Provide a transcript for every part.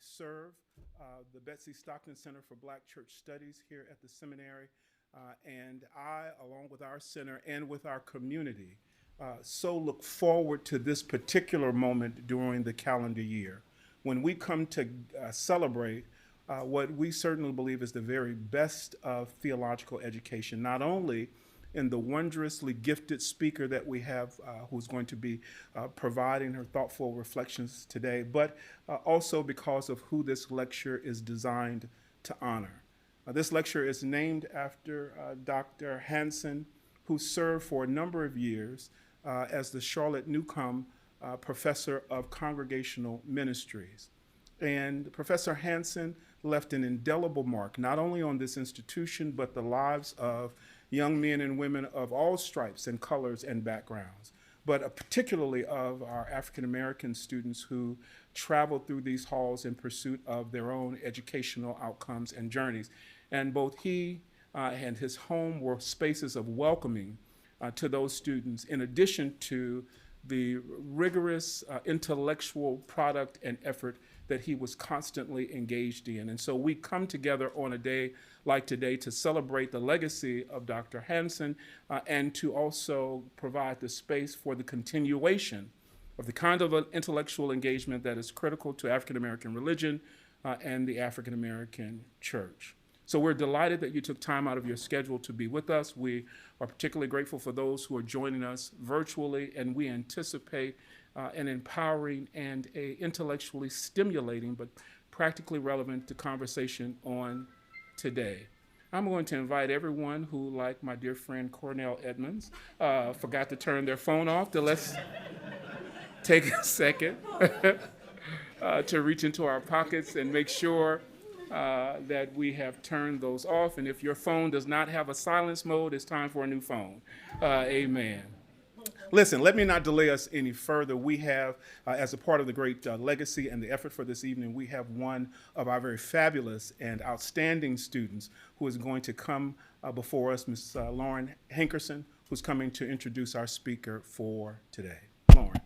serve the Betsy Stockton Center for Black Church Studies here at the seminary. And I, along with our center and with our community, so look forward to this particular moment during the calendar year when we come to celebrate what we certainly believe is the very best of theological education, not only in the wondrously gifted speaker that we have who's going to be providing her thoughtful reflections today, but also because of who this lecture is designed to honor. This lecture is named after Dr. Hanson, who served for a number of years as the Charlotte Newcomb Professor of Congregational Ministries. And Professor Hanson left an indelible mark, not only on this institution, but the lives of young men and women of all stripes and colors and backgrounds, but particularly of our African American students who traveled through these halls in pursuit of their own educational outcomes and journeys. And both he and his home were spaces of welcoming to those students, in addition to the rigorous intellectual product and effort that he was constantly engaged in. And so we come together on a day like today to celebrate the legacy of Dr. Hanson and to also provide the space for the continuation of the kind of intellectual engagement that is critical to African American religion and the African American church. So we're delighted that you took time out of your schedule to be with us. We are particularly grateful for those who are joining us virtually, and we anticipate an empowering and a intellectually stimulating but practically relevant to conversation on today. I'm going to invite everyone who, like my dear friend Cornell Edmonds, forgot to turn their phone off, to let's take a second to reach into our pockets and make sure that we have turned those off. And if your phone does not have a silence mode, it's time for a new phone. Amen. Listen, let me not delay us any further. We have, as a part of the great legacy and the effort for this evening, we have one of our very fabulous and outstanding students who is going to come before us, Ms. Lauren Hankerson, who's coming to introduce our speaker for today. Lauren.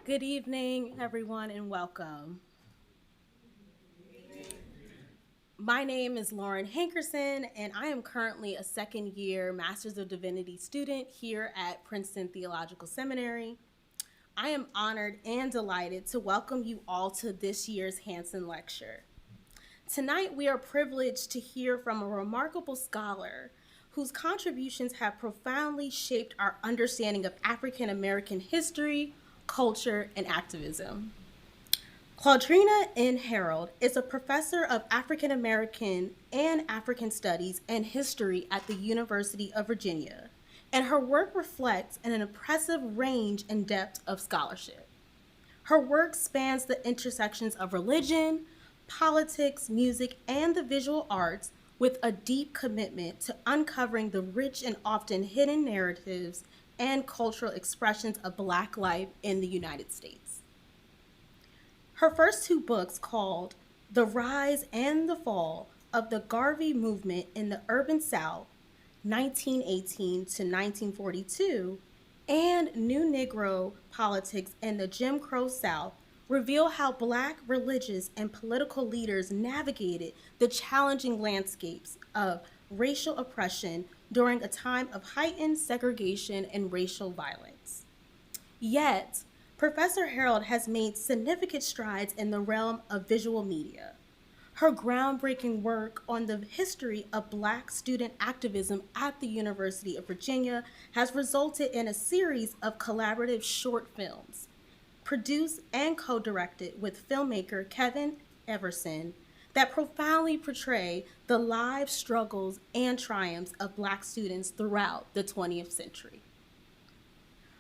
Good evening, everyone, and welcome. My name is Lauren Hankerson, and I am currently a second-year Master's of Divinity student here at Princeton Theological Seminary. I am honored and delighted to welcome you all to this year's Hanson Lecture. Tonight, we are privileged to hear from a remarkable scholar whose contributions have profoundly shaped our understanding of African American history, culture, and activism. Claudrena N. Harold is a professor of African American and African Studies and History at the University of Virginia, and her work reflects an impressive range and depth of scholarship. Her work spans the intersections of religion, politics, music, and the visual arts, with a deep commitment to uncovering the rich and often hidden narratives and cultural expressions of Black life in the United States. Her first two books, called The Rise and the Fall of the Garvey Movement in the Urban South, 1918 to 1942, and New Negro Politics in the Jim Crow South, reveal how Black religious and political leaders navigated the challenging landscapes of racial oppression during a time of heightened segregation and racial violence. Yet, Professor Harold has made significant strides in the realm of visual media. Her groundbreaking work on the history of Black student activism at the University of Virginia has resulted in a series of collaborative short films, produced and co-directed with filmmaker Kevin Everson, that profoundly portray the lives, struggles, and triumphs of Black students throughout the 20th century.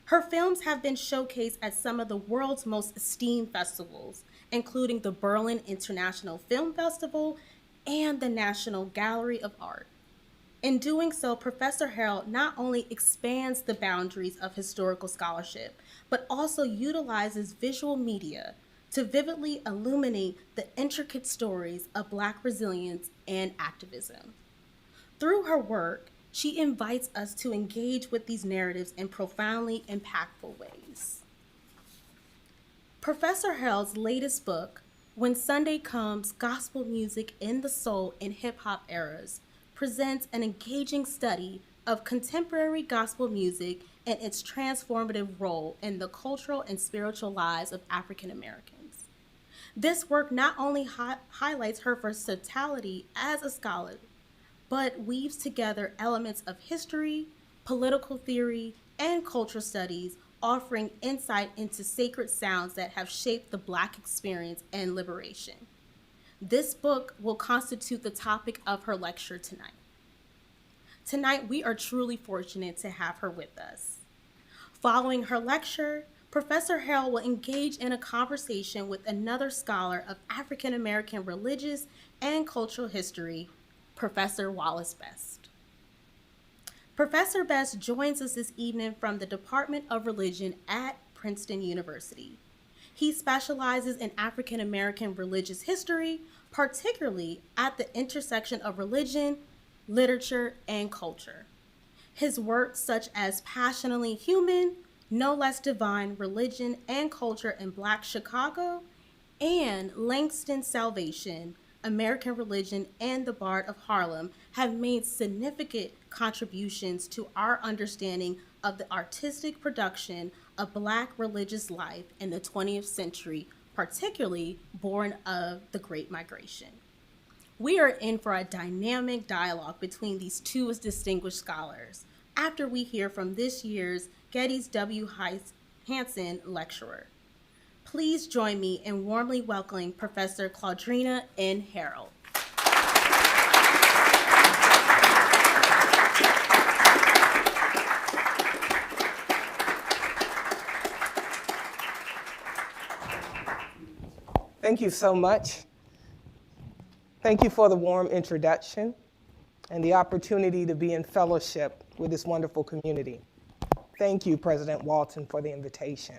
Her films have been showcased at some of the world's most esteemed festivals, including the Berlin International Film Festival and the National Gallery of Art. In doing so, Professor Harold not only expands the boundaries of historical scholarship, but also utilizes visual media to vividly illuminate the intricate stories of Black resilience and activism. Through her work, she invites us to engage with these narratives in profoundly impactful ways. Professor Harrell's latest book, When Sunday Comes, Gospel Music in the Soul and Hip Hop Eras, presents an engaging study of contemporary gospel music and its transformative role in the cultural and spiritual lives of African Americans. This work not only highlights her versatility as a scholar, but weaves together elements of history, political theory, and cultural studies, offering insight into sacred sounds that have shaped the Black experience and liberation. This book will constitute the topic of her lecture tonight. Tonight, we are truly fortunate to have her with us. Following her lecture, Professor Harrell will engage in a conversation with another scholar of African American religious and cultural history, Professor Wallace Best. Professor Best joins us this evening from the Department of Religion at Princeton University. He specializes in African American religious history, particularly at the intersection of religion, literature, and culture. His works such as Passionately Human, No Less Divine, Religion and Culture in Black Chicago, and Langston's Salvation, American Religion and the Bard of Harlem have made significant contributions to our understanding of the artistic production of Black religious life in the 20th century, particularly born of the Great Migration. We are in for a dynamic dialogue between these two distinguished scholars after we hear from this year's Geddes W. Hanson lecturer. Please join me in warmly welcoming Professor Claudrena N. Harrell. Thank you so much. Thank you for the warm introduction and the opportunity to be in fellowship with this wonderful community. Thank you, President Walton, for the invitation.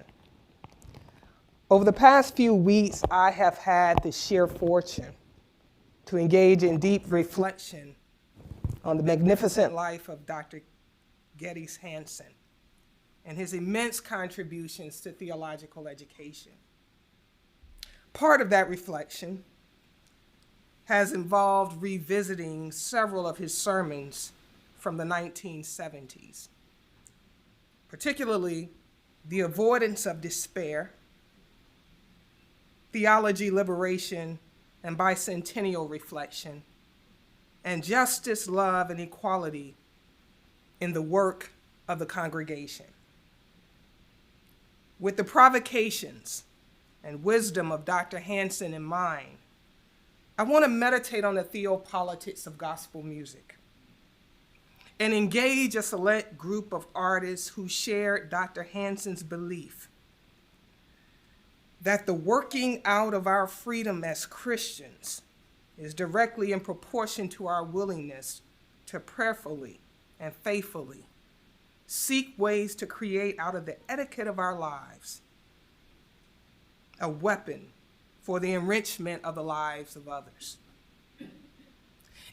Over the past few weeks, I have had the sheer fortune to engage in deep reflection on the magnificent life of Dr. Geddes Hanson and his immense contributions to theological education. Part of that reflection has involved revisiting several of his sermons from the 1970s, particularly The Avoidance of Despair, Theology, Liberation, and Bicentennial Reflection, and Justice, Love, and Equality in the Work of the Congregation. With the provocations and wisdom of Dr. Hanson in mind, I want to meditate on the theopolitics of gospel music and engage a select group of artists who shared Dr. Hanson's belief that the working out of our freedom as Christians is directly in proportion to our willingness to prayerfully and faithfully seek ways to create out of the etiquette of our lives a weapon for the enrichment of the lives of others.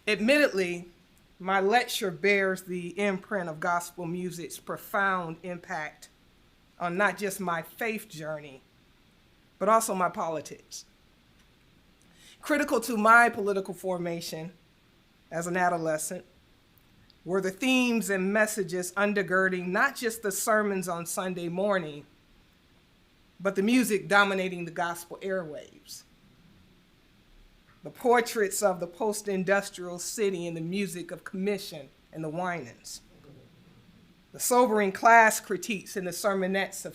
Admittedly, my lecture bears the imprint of gospel music's profound impact on not just my faith journey, but also my politics. Critical to my political formation as an adolescent were the themes and messages undergirding not just the sermons on Sunday morning, but the music dominating the gospel airwaves. The portraits of the post-industrial city in the music of Commission and the Winans. The sobering class critiques in the sermonettes of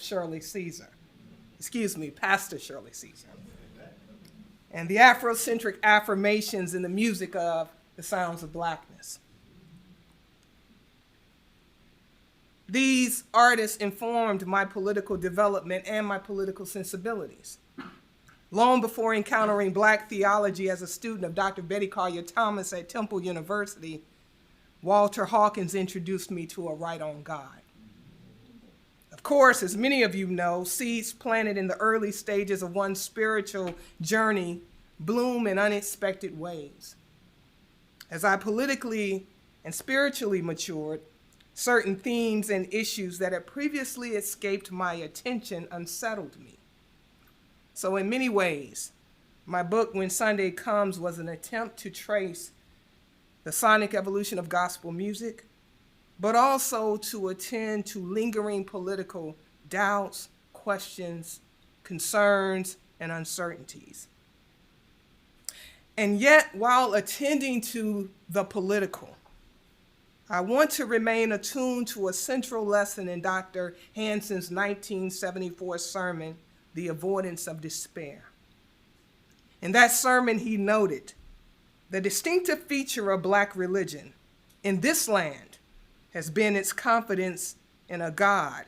Pastor Shirley Caesar. And the Afrocentric affirmations in the music of the sounds of Blackness. These artists informed my political development and my political sensibilities. Long before encountering Black theology as a student of Dr. Betty Collier Thomas at Temple University, Walter Hawkins introduced me to a right on God. Of course, as many of you know, seeds planted in the early stages of one's spiritual journey bloom in unexpected ways. As I politically and spiritually matured, certain themes and issues that had previously escaped my attention unsettled me. So in many ways, my book, When Sunday Comes, was an attempt to trace the sonic evolution of gospel music, but also to attend to lingering political doubts, questions, concerns, and uncertainties. And yet, while attending to the political, I want to remain attuned to a central lesson in Dr. Hanson's 1974 sermon, The Avoidance of Despair. In that sermon, he noted, the distinctive feature of Black religion in this land has been its confidence in a God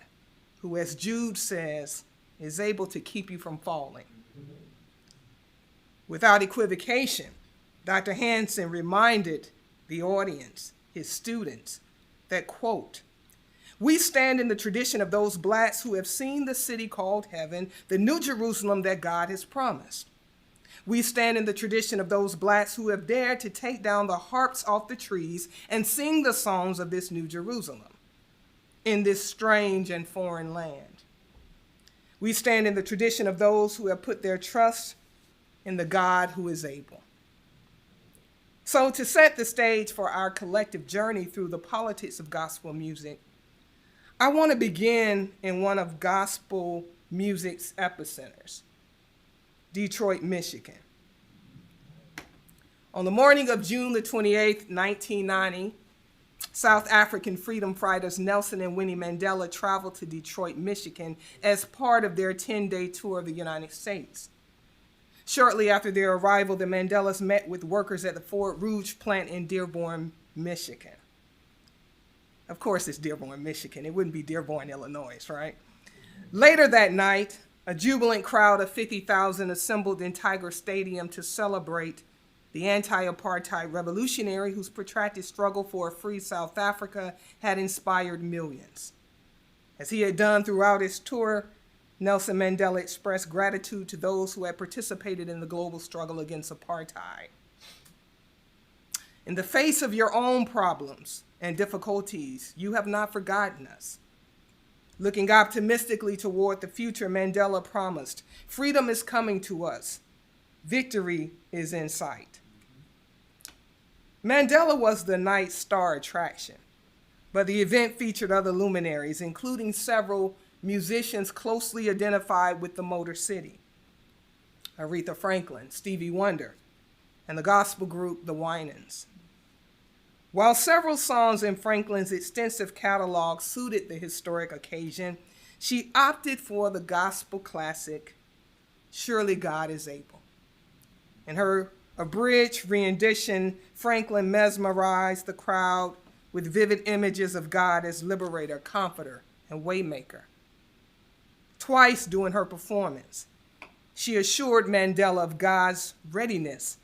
who, as Jude says, is able to keep you from falling. Without equivocation, Dr. Hanson reminded the audience, his students, that, quote, we stand in the tradition of those Blacks who have seen the city called heaven, the New Jerusalem that God has promised. We stand in the tradition of those Blacks who have dared to take down the harps off the trees and sing the songs of this New Jerusalem in this strange and foreign land. We stand in the tradition of those who have put their trust in the God who is able. So to set the stage for our collective journey through the politics of gospel music, I want to begin in one of gospel music's epicenters, Detroit, Michigan. On the morning of June the 28th, 1990, South African freedom fighters Nelson and Winnie Mandela traveled to Detroit, Michigan as part of their 10-day tour of the United States. Shortly after their arrival, the Mandelas met with workers at the Ford Rouge plant in Dearborn, Michigan. Of course, it's Dearborn, Michigan. It wouldn't be Dearborn, Illinois, right? Later that night, a jubilant crowd of 50,000 assembled in Tiger Stadium to celebrate the anti-apartheid revolutionary whose protracted struggle for a free South Africa had inspired millions. As he had done throughout his tour, Nelson Mandela expressed gratitude to those who had participated in the global struggle against apartheid. In the face of your own problems and difficulties, you have not forgotten us. Looking optimistically toward the future, Mandela promised, freedom is coming to us. Victory is in sight. Mandela was the night's star attraction, but the event featured other luminaries, including several musicians closely identified with the Motor City, Aretha Franklin, Stevie Wonder, and the gospel group The Winans. While several songs in Franklin's extensive catalog suited the historic occasion, she opted for the gospel classic, Surely God is Able. In her abridged rendition, Franklin mesmerized the crowd with vivid images of God as liberator, comforter, and waymaker. Twice during her performance, she assured Mandela of God's readiness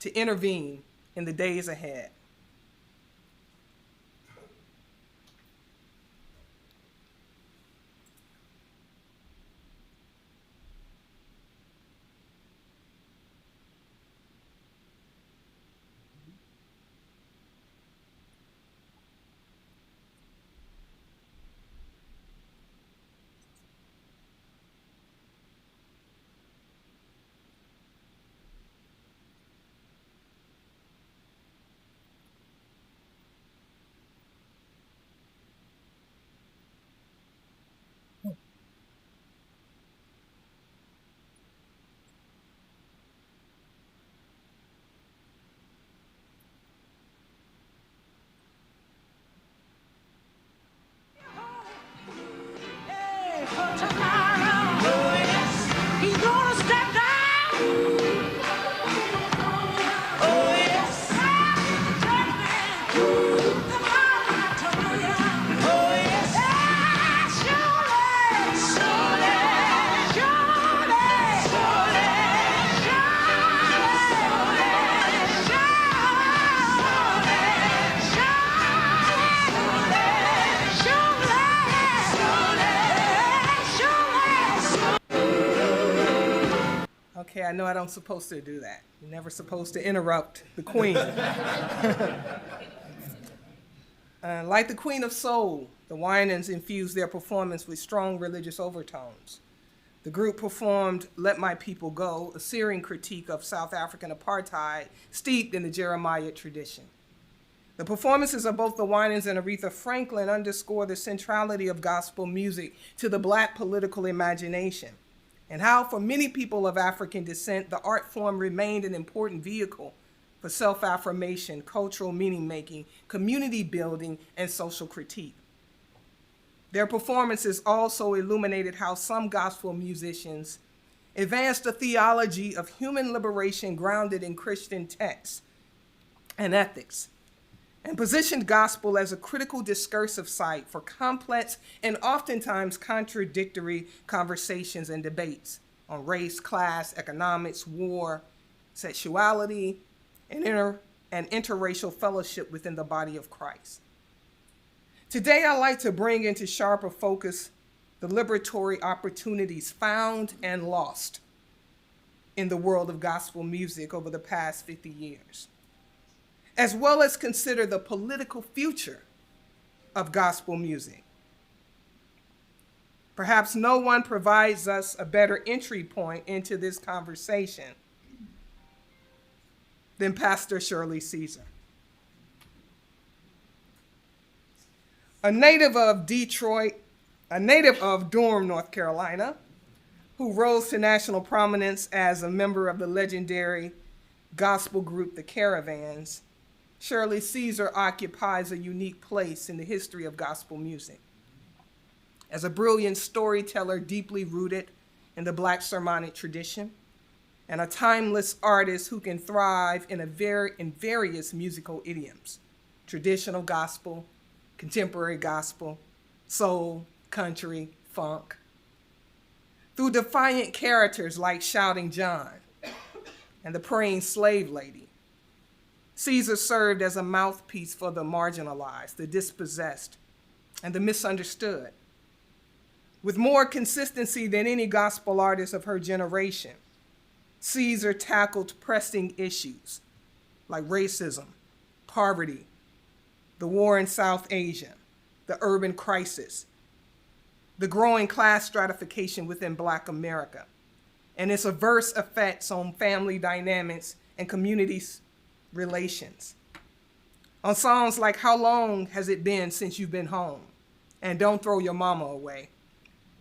to intervene in the days ahead. Okay, I know I don't supposed to do that. You're never supposed to interrupt the queen. Like the Queen of Soul, the Winans infused their performance with strong religious overtones. The group performed Let My People Go, a searing critique of South African apartheid steeped in the Jeremiah tradition. The performances of both the Winans and Aretha Franklin underscore the centrality of gospel music to the Black political imagination, and how for many people of African descent, the art form remained an important vehicle for self-affirmation, cultural meaning-making, community building, and social critique. Their performances also illuminated how some gospel musicians advanced a theology of human liberation grounded in Christian texts and ethics, and positioned gospel as a critical discursive site for complex and oftentimes contradictory conversations and debates on race, class, economics, war, sexuality, and interracial fellowship within the body of Christ. Today, I'd like to bring into sharper focus the liberatory opportunities found and lost in the world of gospel music over the past 50 years, as well as consider the political future of gospel music. Perhaps no one provides us a better entry point into this conversation than Pastor Shirley Caesar. A native of Durham, North Carolina, who rose to national prominence as a member of the legendary gospel group, the Caravans, Shirley Caesar occupies a unique place in the history of gospel music. As a brilliant storyteller deeply rooted in the Black sermonic tradition, and a timeless artist who can thrive in various musical idioms: traditional gospel, contemporary gospel, soul, country, funk. Through defiant characters like Shouting John and the Praying Slave Lady, Caesar served as a mouthpiece for the marginalized, the dispossessed, and the misunderstood. With more consistency than any gospel artist of her generation, Caesar tackled pressing issues like racism, poverty, the war in South Asia, the urban crisis, the growing class stratification within Black America, and its adverse effects on family dynamics and community relations. On songs like How Long Has It Been Since You've Been Home? And Don't Throw Your Mama Away,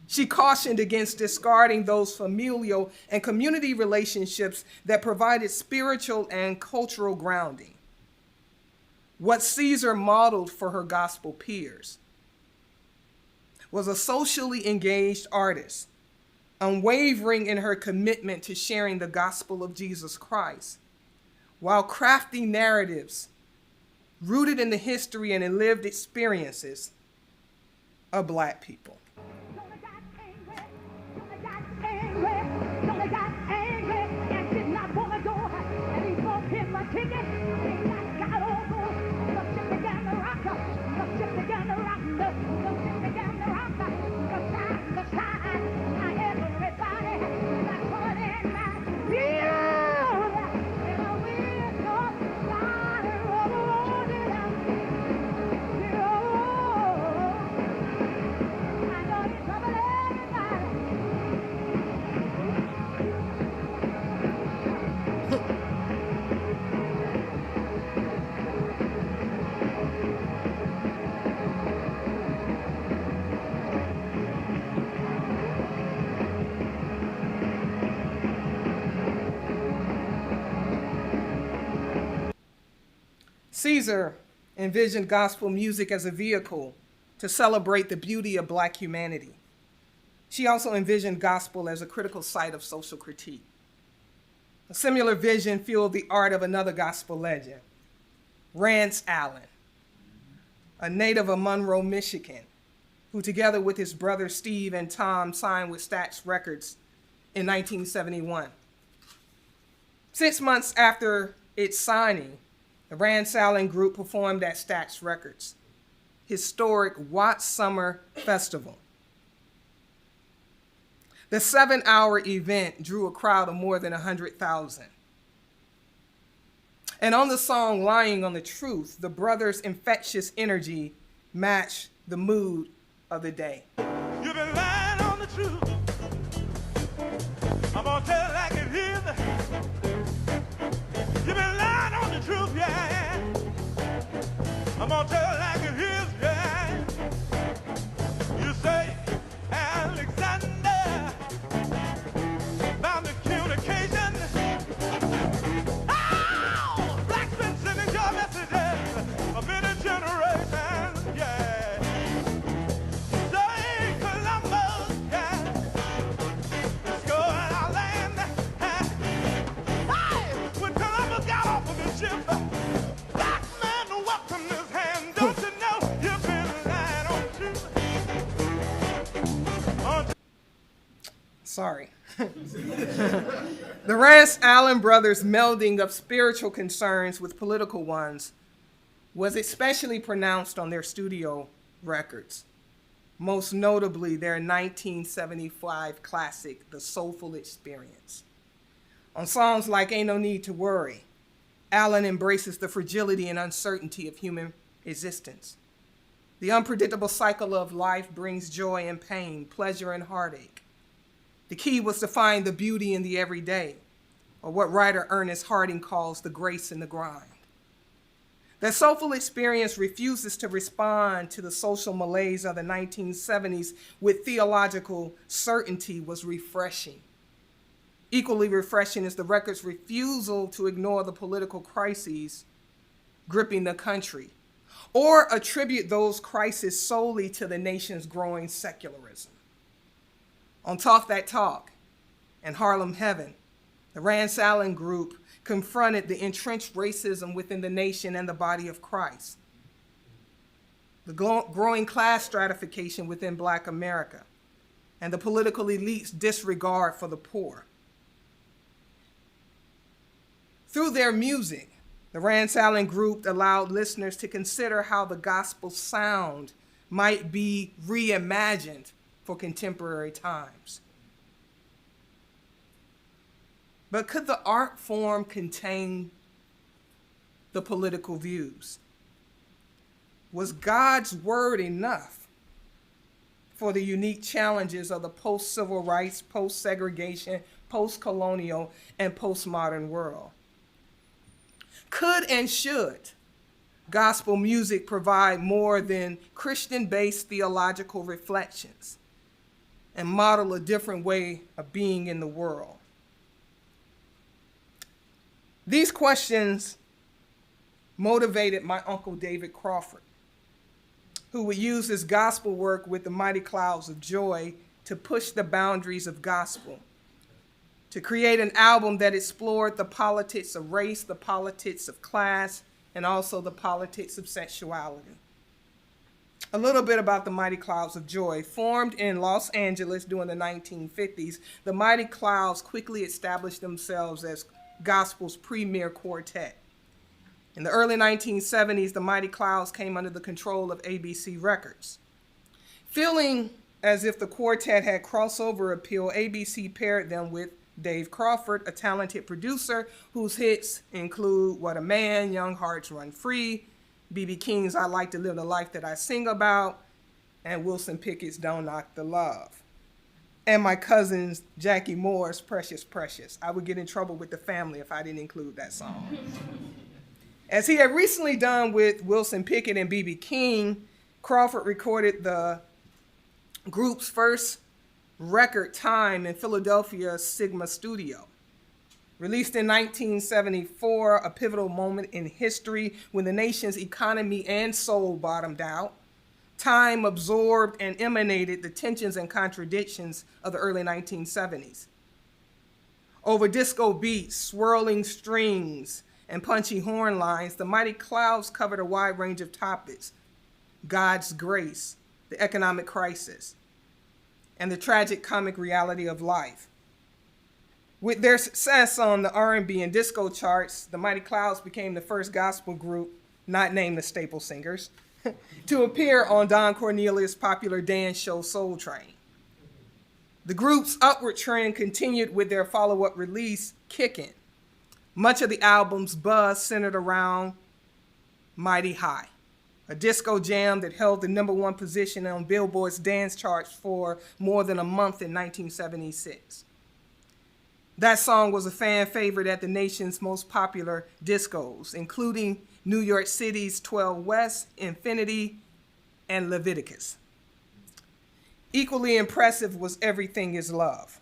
she cautioned against discarding those familial and community relationships that provided spiritual and cultural grounding. What Caesar modeled for her gospel peers was a socially engaged artist, unwavering in her commitment to sharing the gospel of Jesus Christ, while crafting narratives rooted in the history and in lived experiences of Black people. Caesar envisioned gospel music as a vehicle to celebrate the beauty of Black humanity. She also envisioned gospel as a critical site of social critique. A similar vision fueled the art of another gospel legend, Rance Allen, a native of Monroe, Michigan, who together with his brothers Steve and Tom signed with Stax Records in 1971. 6 months after its signing, the Rance Allen Group performed at Stax Records' historic Watts Summer Festival. The 7-hour event drew a crowd of more than 100,000. And on the song Lying on the Truth, the brothers' infectious energy matched the mood of the day. You've been lying on the truth. I'm gonna tell it like it is. You've been lying on the truth, yeah. I'm gonna tell it like it is, yeah. You say, Alexander, found the communication. Oh, black's been sending your messages a many generations, yeah. Say, Columbus, yeah. Let's go in our land. Hey, when Columbus got off of the ship, black man welcomed his hand. Don't you know you've been lying on truth? Sorry. The Rance Allen brothers' melding of spiritual concerns with political ones was especially pronounced on their studio records, most notably their 1975 classic, The Soulful Experience. On songs like Ain't No Need to Worry, Allen embraces the fragility and uncertainty of human existence. The unpredictable cycle of life brings joy and pain, pleasure and heartache. The key was to find the beauty in the everyday, or what writer Ernest Harding calls the grace in the grind. That soulful experience refuses to respond to the social malaise of the 1970s with theological certainty was refreshing. Equally refreshing is the record's refusal to ignore the political crises gripping the country, or attribute those crises solely to the nation's growing secularism. On Talk That Talk and Harlem Heaven, the Rance Allen group confronted the entrenched racism within the nation and the body of Christ, the growing class stratification within Black America, and the political elite's disregard for the poor. Through their music, the Rance Allen group allowed listeners to consider how the gospel sound might be reimagined for contemporary times. But could the art form contain the political views? Was God's word enough for the unique challenges of the post-civil rights, post-segregation, post-colonial, and postmodern world? Could and should gospel music provide more than Christian-based theological reflections and model a different way of being in the world? These questions motivated my uncle David Crawford, who would use his gospel work with the Mighty Clouds of Joy to push the boundaries of gospel, to create an album that explored the politics of race, the politics of class, and also the politics of sexuality. A little bit about the Mighty Clouds of Joy. Formed in Los Angeles during the 1950s, the Mighty Clouds quickly established themselves as gospel's premier quartet. In the early 1970s, the Mighty Clouds came under the control of ABC Records. Feeling as if the quartet had crossover appeal, ABC paired them with Dave Crawford, a talented producer whose hits include What a Man, Young Hearts Run Free, B.B. King's I Like to Live the Life That I Sing About, and Wilson Pickett's Don't Knock the Love. And my cousin's Jackie Moore's Precious Precious. I would get in trouble with the family if I didn't include that song. As he had recently done with Wilson Pickett and B.B. King, Crawford recorded the group's first record, Time, in Philadelphia's Sigma Studio. Released in 1974, a pivotal moment in history when the nation's economy and soul bottomed out, Time absorbed and emanated the tensions and contradictions of the early 1970s. Over disco beats, swirling strings, and punchy horn lines, the Mighty Clouds covered a wide range of topics: God's grace, the economic crisis, and the tragic comic reality of life. With their success on the R&B and disco charts, the Mighty Clouds became the first gospel group, not named the Staple Singers, to appear on Don Cornelius' popular dance show Soul Train. The group's upward trend continued with their follow-up release, Kickin', Much of the album's buzz centered around Mighty High, a disco jam that held the #1 position on Billboard's dance charts for more than a month in 1976. That song was a fan favorite at the nation's most popular discos, including New York City's 12 West, Infinity, and Leviticus. Equally impressive was Everything Is Love,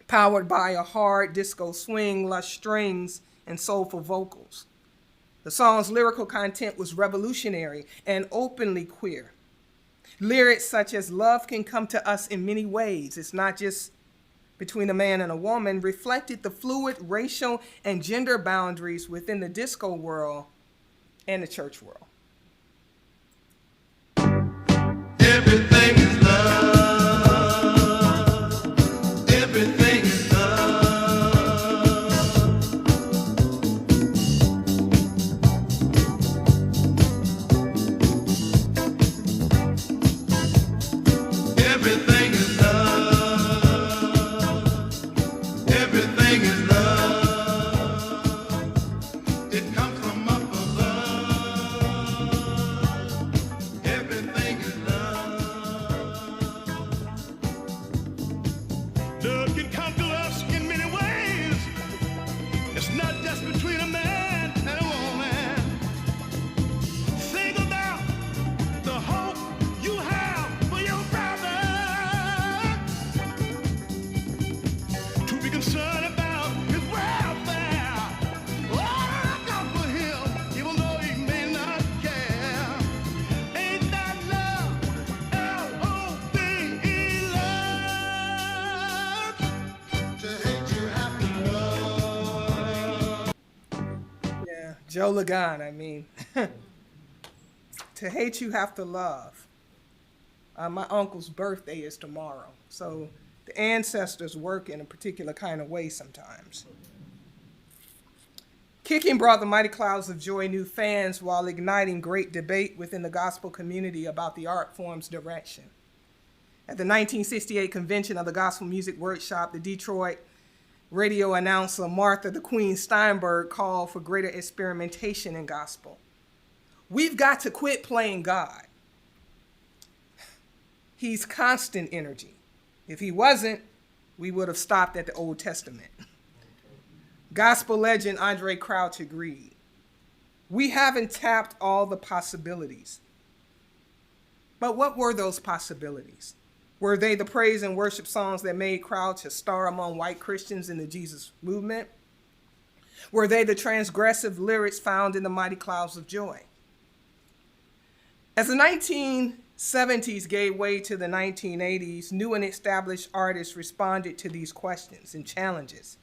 powered by a hard disco swing, lush strings, and soulful vocals. The song's lyrical content was revolutionary and openly queer. Lyrics such as "Love can come to us in many ways, it's not just between a man and a woman," reflected the fluid racial and gender boundaries within the disco world and the church world. Everything is love. Everything is love. Everything is love. Everything is love. It comes from up above. Everything is love. Love can come to us in many ways. It's not just between a man and a woman. Think about the hope you have for your brother. To be concerned about his welfare. Oh, look out for him, even though he may not care. Ain't that love? L-O-V-E, love. To hate you have to love. Yeah, Joe Lagan, I mean. To hate you have to love. My uncle's birthday is tomorrow, so the ancestors work in a particular kind of way sometimes. Kicking brought the Mighty Clouds of Joy new fans while igniting great debate within the gospel community about the art form's direction. At the 1968 convention of the Gospel Music Workshop, the Detroit radio announcer Martha the Queen Steinberg called for greater experimentation in gospel. We've got to quit playing God. He's constant energy. If he wasn't, we would have stopped at the Old Testament. Gospel legend Andre Crouch agreed. We haven't tapped all the possibilities. But what were those possibilities? Were they the praise and worship songs that made Crouch a star among white Christians in the Jesus movement? Were they the transgressive lyrics found in the Mighty Clouds of Joy? As the 1970s gave way to the 1980s, new and established artists responded to these questions and challenges.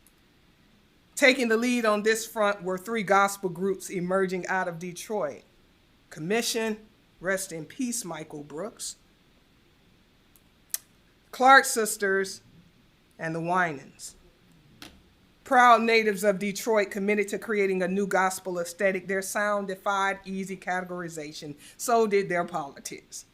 Taking the lead on this front were 3 gospel groups emerging out of Detroit: Commission, rest in peace, Michael Brooks, Clark Sisters, and the Winans. Proud natives of Detroit committed to creating a new gospel aesthetic. Their sound defied easy categorization. So did their politics.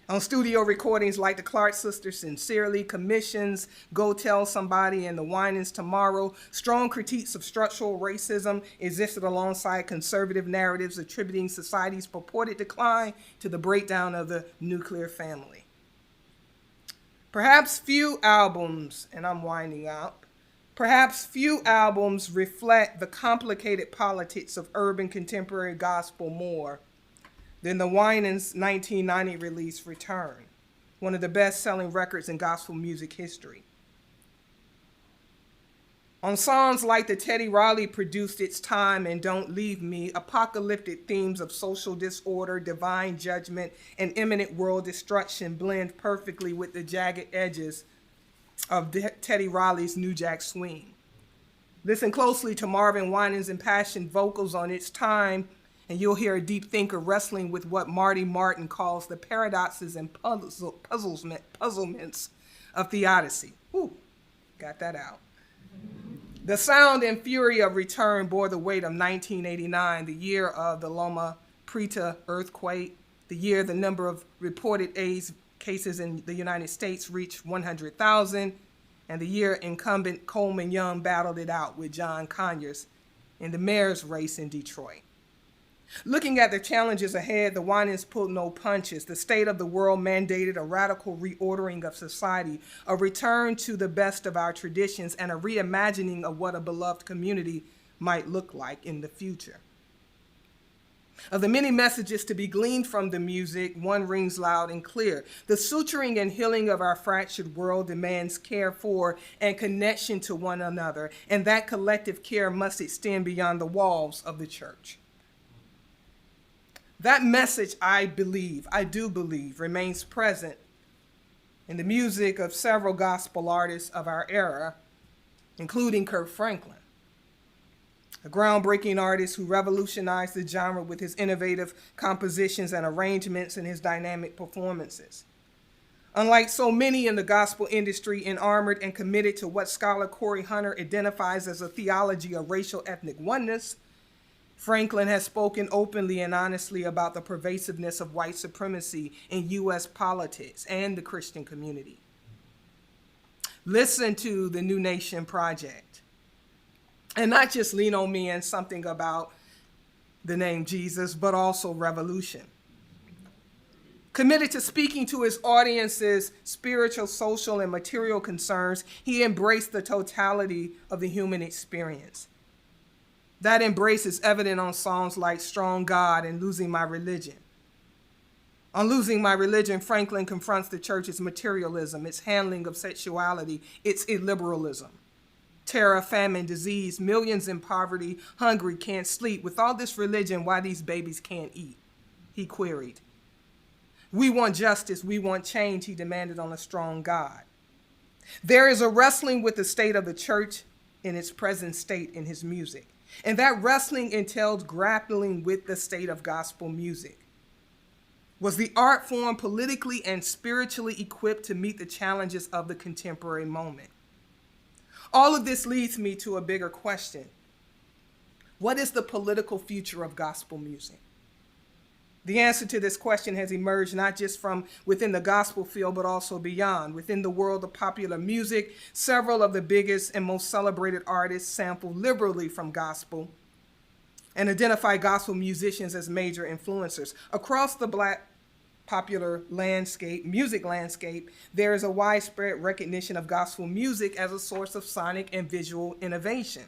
On studio recordings like the Clark Sisters' Sincerely, Commission's Go Tell Somebody, and the Winans' Tomorrow, strong critiques of structural racism existed alongside conservative narratives attributing society's purported decline to the breakdown of the nuclear family. Perhaps few albums, and I'm winding up, perhaps few albums reflect the complicated politics of urban contemporary gospel more than the Winans' 1990 release, Return, one of the best-selling records in gospel music history. On songs like the Teddy Riley produced It's Time and Don't Leave Me, apocalyptic themes of social disorder, divine judgment, and imminent world destruction blend perfectly with the jagged edges of Teddy Riley's New Jack Swing. Listen closely to Marvin Winans' impassioned vocals on It's Time, and you'll hear a deep thinker wrestling with what Marty Martin calls the paradoxes and puzzlements of theodicy. Whew, got that out. The sound and fury of Return bore the weight of 1989, the year of the Loma Prieta earthquake, the year the number of reported AIDS cases in the United States reached 100,000, and the year incumbent Coleman Young battled it out with John Conyers in the mayor's race in Detroit. Looking at the challenges ahead, the Winans pulled no punches. The state of the world mandated a radical reordering of society, a return to the best of our traditions, and a reimagining of what a beloved community might look like in the future. Of the many messages to be gleaned from the music, one rings loud and clear. The suturing and healing of our fractured world demands care for and connection to one another, and that collective care must extend beyond the walls of the church. That message, I do believe, remains present in the music of several gospel artists of our era, including Kirk Franklin, a groundbreaking artist who revolutionized the genre with his innovative compositions and arrangements and his dynamic performances. Unlike so many in the gospel industry, enamored and committed to what scholar Corey Hunter identifies as a theology of racial ethnic oneness, Franklin has spoken openly and honestly about the pervasiveness of white supremacy in U.S. politics and the Christian community. Listen to the New Nation Project, and not just Lean on Me and something about the name Jesus, but also revolution. Committed to speaking to his audience's spiritual, social, and material concerns, he embraced the totality of the human experience. That embrace is evident on songs like Strong God and Losing My Religion. On Losing My Religion, Franklin confronts the church's materialism, its handling of sexuality, its illiberalism. Terror, famine, disease, millions in poverty, hungry, can't sleep. With all this religion, why these babies can't eat? He queried. We want justice, we want change, he demanded on a Strong God. There is a wrestling with the state of the church in its present state in his music. And that wrestling entailed grappling with the state of gospel music. Was the art form politically and spiritually equipped to meet the challenges of the contemporary moment? All of this leads me to a bigger question. What is the political future of gospel music? The answer to this question has emerged not just from within the gospel field, but also beyond. Within the world of popular music, several of the biggest and most celebrated artists sample liberally from gospel and identify gospel musicians as major influencers. Across the Black popular landscape, music landscape, there is a widespread recognition of gospel music as a source of sonic and visual innovation.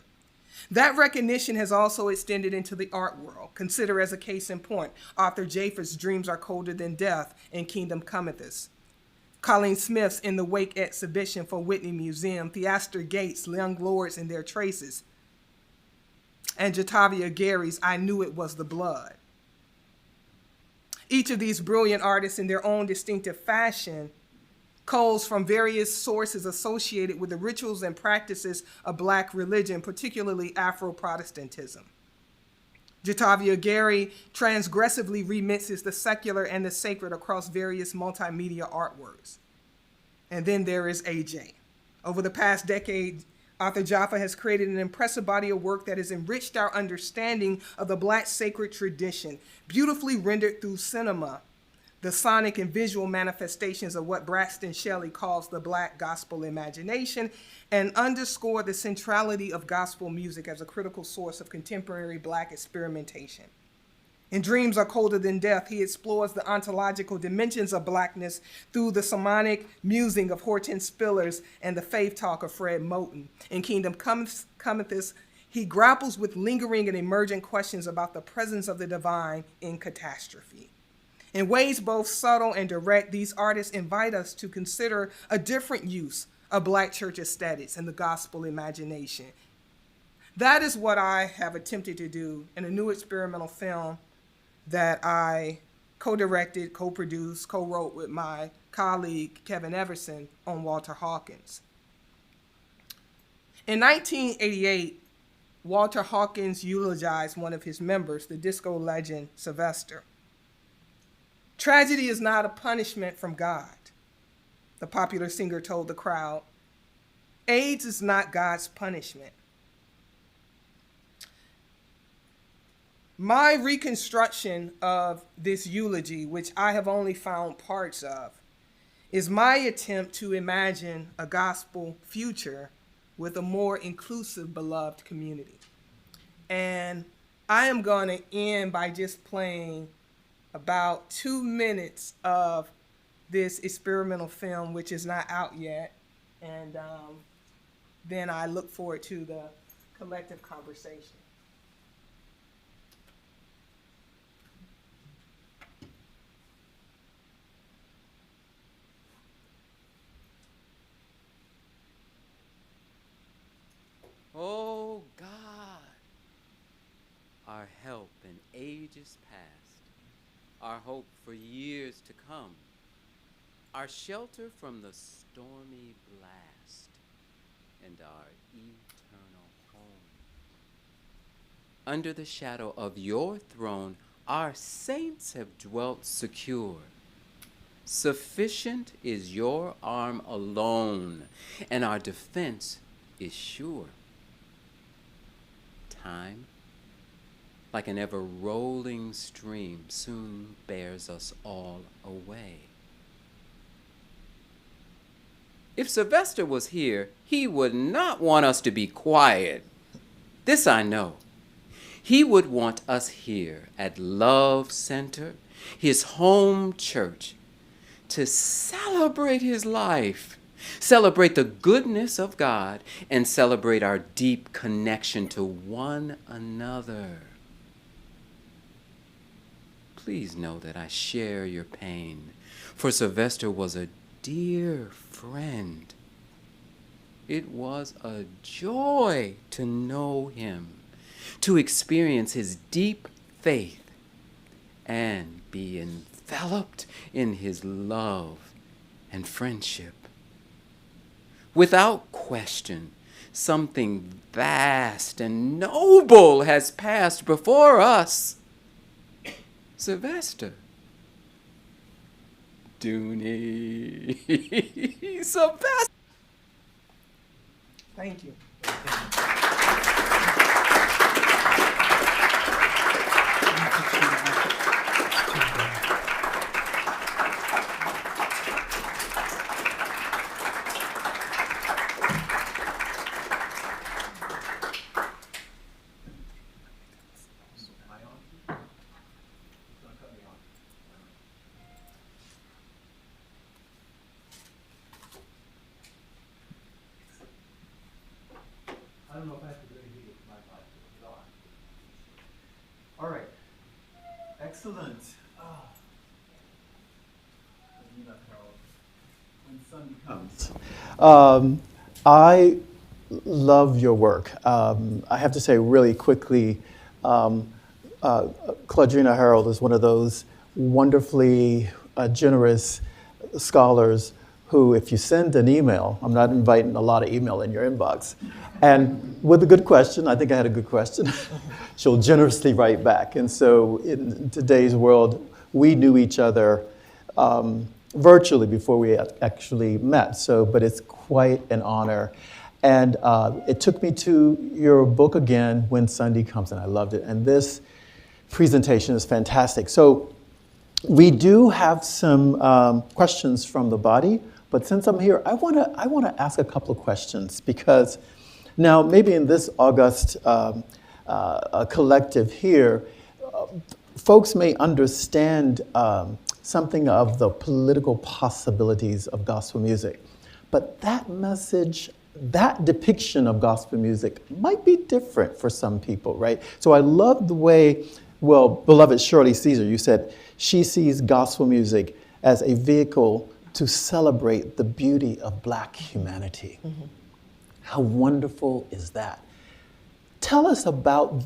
That recognition has also extended into the art world. Consider as a case in point, Arthur Jafford's Dreams Are Colder Than Death and Kingdom Cometh. Colleen Smith's In the Wake exhibition for Whitney Museum, Theaster Gates' Young Lords and Their Traces, and Jatavia Gary's I Knew It Was the Blood. Each of these brilliant artists in their own distinctive fashion culls from various sources associated with the rituals and practices of Black religion, particularly Afro-Protestantism. Jatavia Gary transgressively remixes the secular and the sacred across various multimedia artworks. And then there is AJ. Over the past decade, Arthur Jaffa has created an impressive body of work that has enriched our understanding of the Black sacred tradition, beautifully rendered through cinema, the sonic and visual manifestations of what Braxton Shelley calls the Black gospel imagination, and underscore the centrality of gospel music as a critical source of contemporary Black experimentation. In Dreams Are Colder Than Death, he explores the ontological dimensions of Blackness through the sermonic musing of Hortense Spillers and the faith talk of Fred Moten. In Kingdom Cometh, he grapples with lingering and emergent questions about the presence of the divine in catastrophe. In ways both subtle and direct, these artists invite us to consider a different use of Black church aesthetics and the gospel imagination. That is what I have attempted to do in a new experimental film that I co-directed, co-produced, co-wrote with my colleague Kevin Everson on Walter Hawkins. In 1988, Walter Hawkins eulogized one of his members, the disco legend Sylvester. Tragedy is not a punishment from God, the popular singer told the crowd. AIDS is not God's punishment. My reconstruction of this eulogy, which I have only found parts of, is my attempt to imagine a gospel future with a more inclusive, beloved community. And I am going to end by just playing about 2 minutes of this experimental film, which is not out yet. And then I look forward to the collective conversation. Oh God, our help in ages past, our hope for years to come, our shelter from the stormy blast, and our eternal home. Under the shadow of your throne, our saints have dwelt secure. Sufficient is your arm alone, and our defense is sure. Time, like an ever-rolling stream, soon bears us all away. If Sylvester was here, he would not want us to be quiet. This I know. He would want us here at Love Center, his home church, to celebrate his life, celebrate the goodness of God, and celebrate our deep connection to one another. Please know that I share your pain, for Sylvester was a dear friend. It was a joy to know him, to experience his deep faith, and be enveloped in his love and friendship. Without question, something vast and noble has passed before us. Sylvester. Dooney. Sylvester. Thank you. I don't know if I have to really read it. My mic is on. All right. Excellent. When Sunday comes. I love your work. I have to say really quickly, Claudrena Harold is one of those wonderfully generous scholars who, if you send an email, I'm not inviting a lot of email in your inbox, and with a good question, I think I had a good question, she'll generously write back. And so in today's world, we knew each other virtually before we actually met. So, but it's quite an honor. And it took me to your book again, When Sunday Comes, and I loved it. And this presentation is fantastic. So we do have some questions from the body, but since I'm here, I want to ask a couple of questions, because now maybe in this august collective here, folks may understand something of the political possibilities of gospel music, but that message, that depiction of gospel music might be different for some people, right? So I love the way, well, beloved Shirley Caesar, you said she sees gospel music as a vehicle to celebrate the beauty of Black humanity. Mm-hmm. How wonderful is that? Tell us about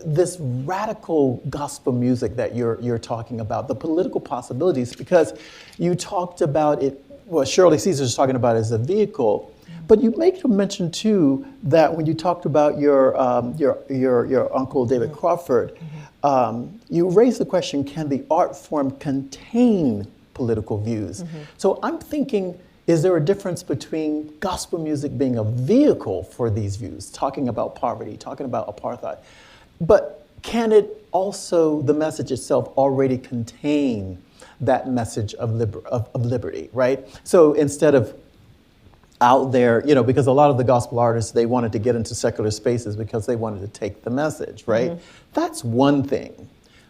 this radical gospel music that you're talking about, the political possibilities, because you talked about it, well, Shirley Caesar's talking about it as a vehicle, but you make a mention too that when you talked about your uncle David Crawford, you raised the question, can the art form contain political views? Mm-hmm. So I'm thinking, is there a difference between gospel music being a vehicle for these views, talking about poverty, talking about apartheid, but can it also, the message itself, already contain that message of liberty, right? So instead of out there, you know, because a lot of the gospel artists, they wanted to get into secular spaces because they wanted to take the message, right? That's one thing.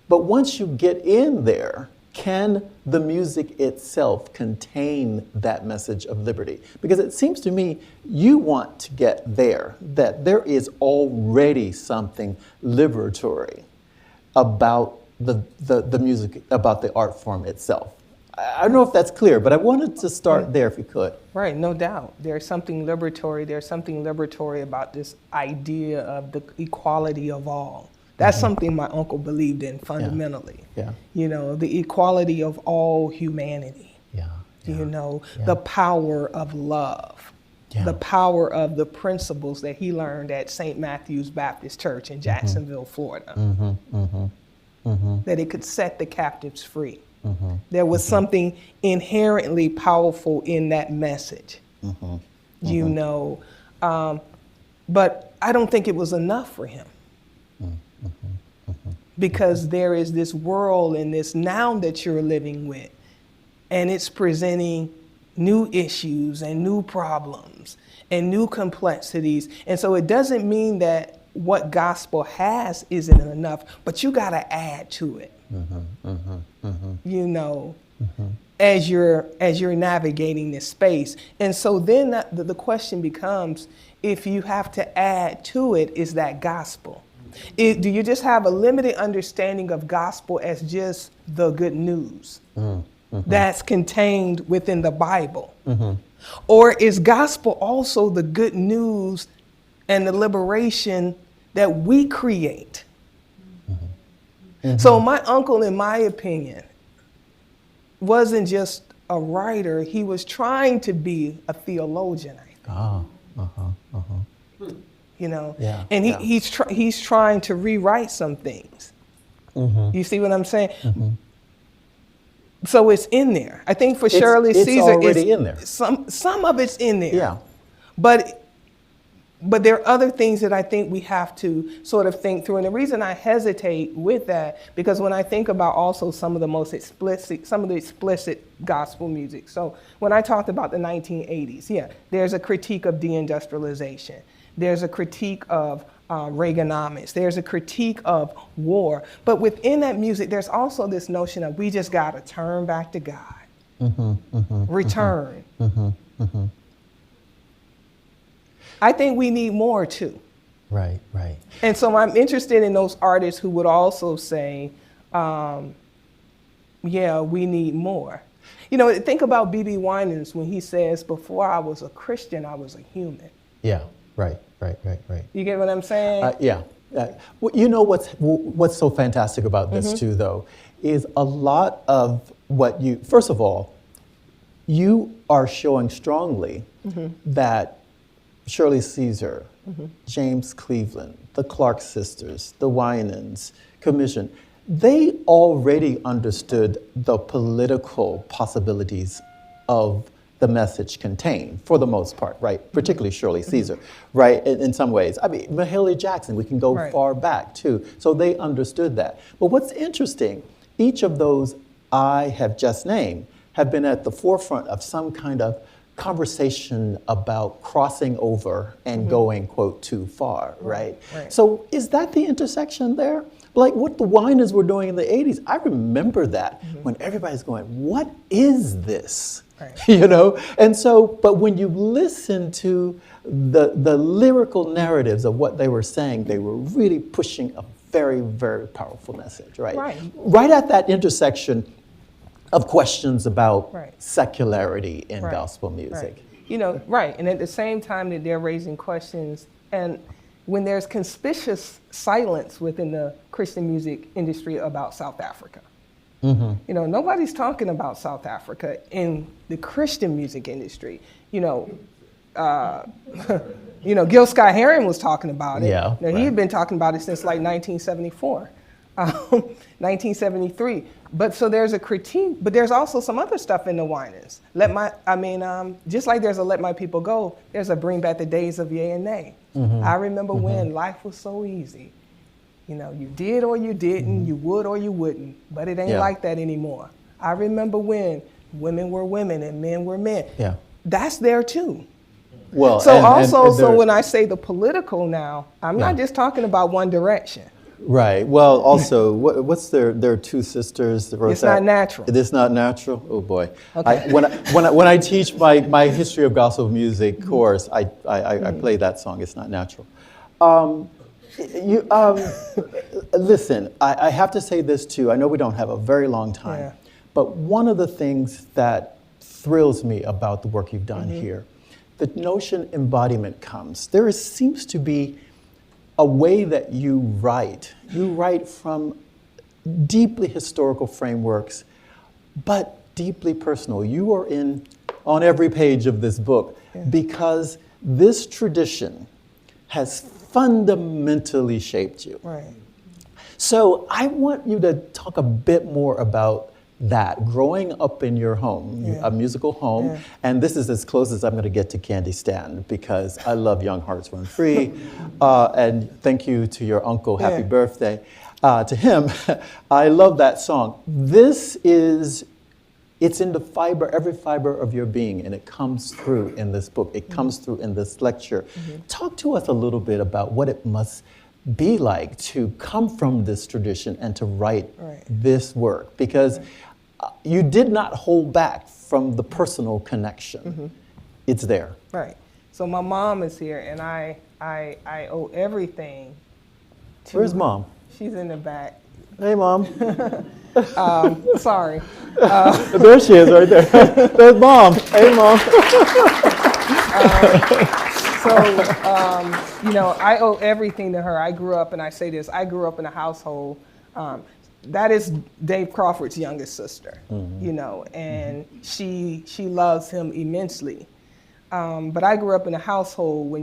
But once you get in there, can the music itself contain that message of liberty? Because it seems to me you want to get there, that there is already something liberatory about the music, about the art form itself. I don't know if that's clear, but I wanted to start there if you could. Right, no doubt. There's something liberatory. There's something liberatory about this idea of the equality of all. That's something my uncle believed in fundamentally. Yeah. You know, the equality of all humanity. Yeah. You know, the power of love. Yeah. The power of the principles that he learned at St. Matthew's Baptist Church in Jacksonville, Florida. That it could set the captives free. There was something inherently powerful in that message. You know, but I don't think it was enough for him. Because there is this world and this now that you're living with, and it's presenting new issues and new problems and new complexities. And so it doesn't mean that what gospel has isn't enough, but you got to add to it. You know, as you're navigating this space. And so then the question becomes, if you have to add to it, is that gospel? Do you just have a limited understanding of gospel as just the good news that's contained within the Bible? Or is gospel also the good news and the liberation that we create? So my uncle, in my opinion, wasn't just a writer. He was trying to be a theologian, I think. You know, and he's trying to rewrite some things. You see what I'm saying? So it's in there. I think for Shirley Caesar, already in there. Some of it's in there. Yeah. But there are other things that I think we have to sort of think through. And the reason I hesitate with that, because when I think about also some of the explicit gospel music. So when I talked about the 1980s, there's a critique of deindustrialization. There's a critique of Reaganomics. There's a critique of war. But within that music, there's also this notion of we just got to turn back to God. Return. I think we need more too. Right. And so I'm interested in those artists who would also say, we need more. You know, think about B.B. Winans when he says, before I was a Christian, I was a human. Yeah. Right. You get what I'm saying? Well, you know what's so fantastic about this too, though, is a lot of what first of all, you are showing strongly that Shirley Caesar, James Cleveland, the Clark sisters, the Winans Commission, they already understood the political possibilities of the message contained, for the most part, right? Particularly Shirley Caesar, right? In some ways. I mean, Mahalia Jackson, we can go far back too. So they understood that. But what's interesting, each of those I have just named have been at the forefront of some kind of conversation about crossing over and going, quote, too far, right? So is that the intersection there? Like what the Winans were doing in the 80s, I remember that when everybody's going, what is this? You know? And so, but when you listen to the lyrical narratives of what they were saying, they were really pushing a very, very powerful message, right? Right at that intersection of questions about secularity in gospel music. You know, and at the same time that they're raising questions, and when there's conspicuous silence within the Christian music industry about South Africa. You know, nobody's talking about South Africa in the Christian music industry. You know, Gil Scott-Heron was talking about it. Now, he had been talking about it since like 1974, 1973. But so there's a critique, but there's also some other stuff in the Winans. Just like there's a Let My People Go, there's a Bring Back the Days of Yea and Nay. I remember when life was so easy. You know, you did or you didn't, you would or you wouldn't, but it ain't like that anymore. I remember when women were women and men were men. Yeah. That's there too. Well, So and so there- when I say the political now, I'm not just talking about one direction. Right. Well, also, what's there are two sisters that wrote It's that. not natural. It's not natural? Oh, boy. Okay. When I teach my history of gospel music course, I play that song, It's Not Natural. Listen, I have to say this too. I know we don't have a very long time, Yeah. but one of the things that thrills me about the work you've done here, the notion embodiment comes. Seems to be a way that you write. You write from deeply historical frameworks, but deeply personal. You are on every page of this book because this tradition has fundamentally shaped you. Right. So I want you to talk a bit more about that, growing up in your home, a musical home, and this is as close as I'm going to get to Candy Stand because I love Young Hearts Run Free, and thank you to your uncle, happy birthday to him. I love that song. It's in the fiber, every fiber of your being, and it comes through in this book. It comes through in this lecture. Talk to us a little bit about what it must be like to come from this tradition and to write this work, because you did not hold back from the personal connection. It's there. Right. So my mom is here, and I owe everything to. Where's Mom? She's in the back. Hey, Mom. Sorry. There she is right there. There's Mom. Hey, Mom. I owe everything to her. I grew up, and I say this, I grew up in a household, that is Dave Crawford's youngest sister, and she loves him immensely. But I grew up in a household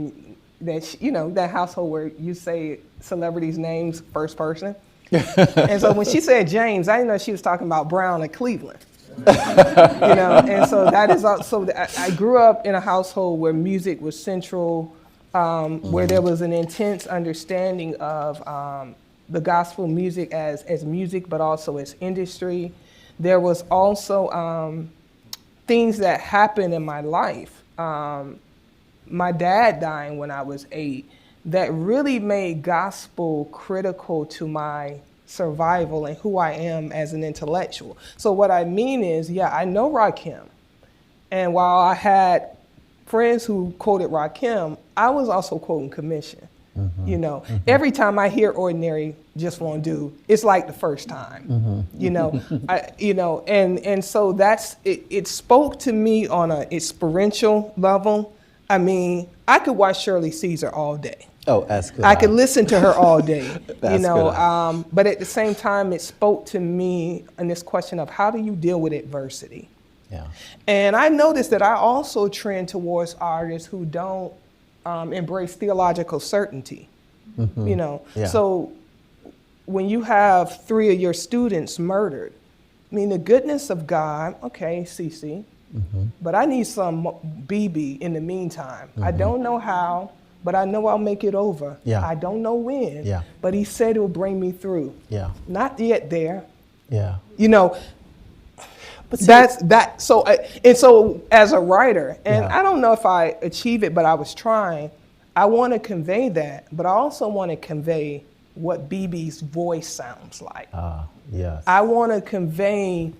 that household where you say celebrities' names first person. And so when she said James, I didn't know she was talking about Brown and Cleveland. And so that is also, I grew up in a household where music was central, where there was an intense understanding of the gospel music as music, but also as industry. There was also things that happened in my life. My dad dying when I was 8, that really made gospel critical to my survival and who I am as an intellectual. So what I mean is, I know Rakim. And while I had friends who quoted Rakim, I was also quoting Commission. Every time I hear Ordinary Just Won't Do, it's like the first time. And so that's it spoke to me on a experiential level. I mean, I could watch Shirley Caesar all day. Oh, as could I could listen to her all day, That's but at the same time, it spoke to me on this question of how do you deal with adversity? Yeah. And I noticed that I also trend towards artists who don't embrace theological certainty, So when you have 3 of your students murdered, I mean, the goodness of God, okay, CC, but I need some BB in the meantime. I don't know how, but I know I'll make it over. Yeah. I don't know when, but he said it will bring me through. Yeah. Not yet there. Yeah. But that's that. So as a writer, and I don't know if I achieve it, but I was trying. I want to convey that, but I also want to convey what BB's voice sounds like. Yes. I want to convey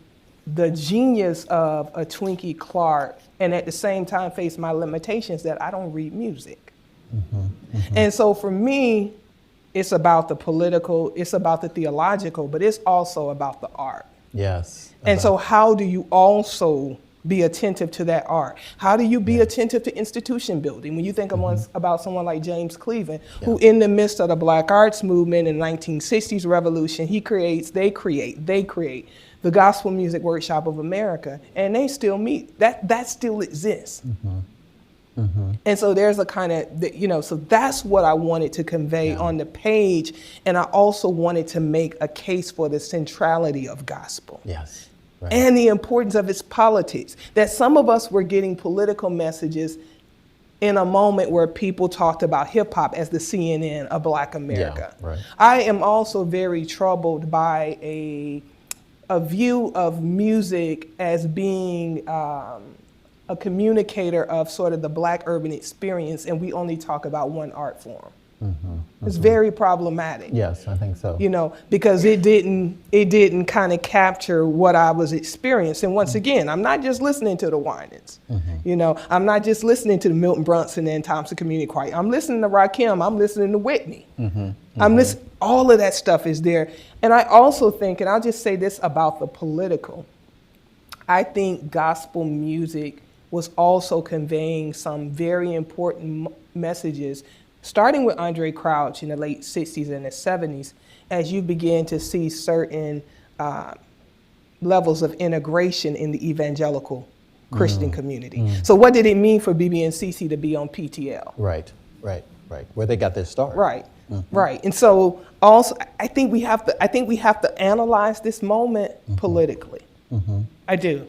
the genius of a Twinkie Clark, and at the same time face my limitations that I don't read music. And so for me, it's about the political, it's about the theological, but it's also about the art. Yes. And so how do you also be attentive to that art? How do you be attentive to institution building? When you think about someone like James Cleveland, who in the midst of the Black arts movement in the 1960s revolution, they create the Gospel Music Workshop of America, and they still meet. That still exists. And so there's a kind of, so that's what I wanted to convey on the page. And I also wanted to make a case for the centrality of gospel. Yes. Right. And the importance of its politics. That some of us were getting political messages in a moment where people talked about hip hop as the CNN of Black America. Yeah, right. I am also very troubled by a a view of music as being a communicator of sort of the Black urban experience, and we only talk about one art form. It's very problematic. Yes, I think so. You know, because it didn't kind of capture what I was experiencing. Once again, I'm not just listening to the Winans. You know, I'm not just listening to the Milton Brunson and Thompson Community Choir. I'm listening to Rakim. I'm listening to Whitney. I'm listening. All of that stuff is there. And I also think, and I'll just say this about the political, I think gospel music was also conveying some very important messages, starting with Andre Crouch in the late 60s and the 70s, as you begin to see certain levels of integration in the evangelical Christian community. So what did it mean for BB and CC to be on PTL? Right. Where they got their start. Right. And so also, I think we have to analyze this moment politically. I do.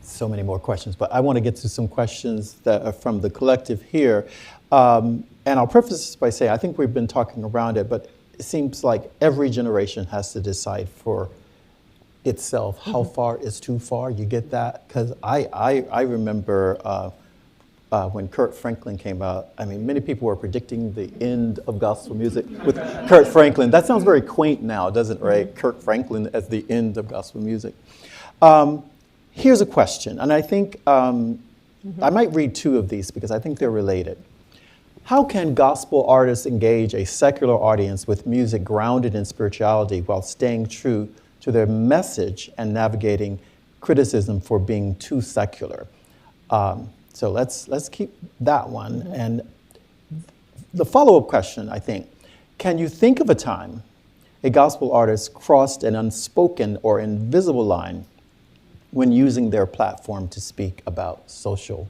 So many more questions, but I want to get to some questions that are from the collective here. And I'll preface this by saying I think we've been talking around it, but it seems like every generation has to decide for itself how far is too far. You get that? Because I remember when Kirk Franklin came out, I mean, many people were predicting the end of gospel music with Kirk Franklin. That sounds very quaint now, doesn't it, right? Kirk Franklin as the end of gospel music. Here's a question, and I think I might read two of these because I think they're related. How can gospel artists engage a secular audience with music grounded in spirituality while staying true to their message and navigating criticism for being too secular? So let's keep that one. And the follow-up question, I think, can you think of a time a gospel artist crossed an unspoken or invisible line when using their platform to speak about social